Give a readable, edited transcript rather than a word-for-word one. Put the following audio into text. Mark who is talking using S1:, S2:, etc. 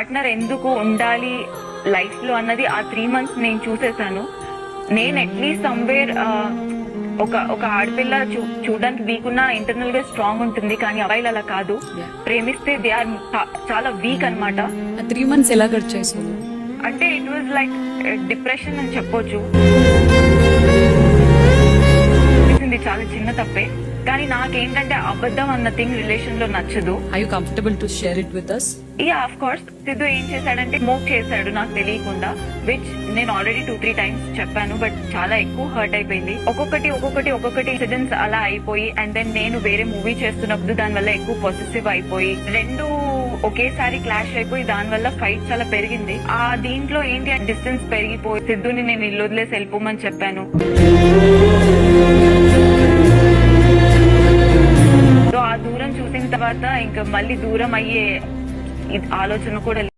S1: Partner ఎందుకు ఉండాలి life లో అన్నది ఆ 3 months నేను చూసేసాను. నేను అట్లీస్ట్ సమ్వేర్ ఒక ఆడపిల్ల చూడడానికి వీక్ ఉన్న ఇంటర్నల్ గా స్ట్రాంగ్ ఉంటుంది, కానీ అబ్బాయిలు అలా కాదు. ప్రేమిస్తే దే ఆర్ చాలా వీక్ అన్నమాట.
S2: 3 months ఎలా గడిచేసావు?
S1: అంటే ఇట్ వాజ్ లైక్ డిప్రెషన్ అని చెప్పొచ్చు. చాలా చిన్న తప్పే, కానీ నాకేంటంటే అబద్ధం అన్న థింగ్ రిలేషన్ లో నచ్చదు.
S2: Are you comfortable to share it with us?
S1: Yeah, of course. Siddhu ఏం చేశాడంటే స్మోక్ చేశాడు నాకు తెలియకుండా, విచ్ నేను ఆల్రెడీ 2-3 times చెప్పాను, బట్ చాలా ఎక్కువ హర్ట్ అయిపోయింది. ఒక్కొక్కటి ఇన్సిడెంట్స్ అలా అయిపోయి, అండ్ దెన్ నేను వేరే మూవీ చేస్తున్నప్పుడు దాని వల్ల ఎక్కువ పొసెసివ్ అయిపోయి, రెండు ఒకేసారి క్లాష్ అయిపోయి దాని వల్ల ఫైట్ చాలా పెరిగింది. ఆ దీంట్లో ఏంటి డిస్టెన్స్ పెరిగిపోయి సిద్ధుని నేను ఇల్లు వదిలేసి వెళ్ళిపోమని చెప్పాను. సో ఆ దూరం చూసిన తర్వాత ఇంకా మళ్ళీ దూరం అయ్యే ఆలోచన కూడా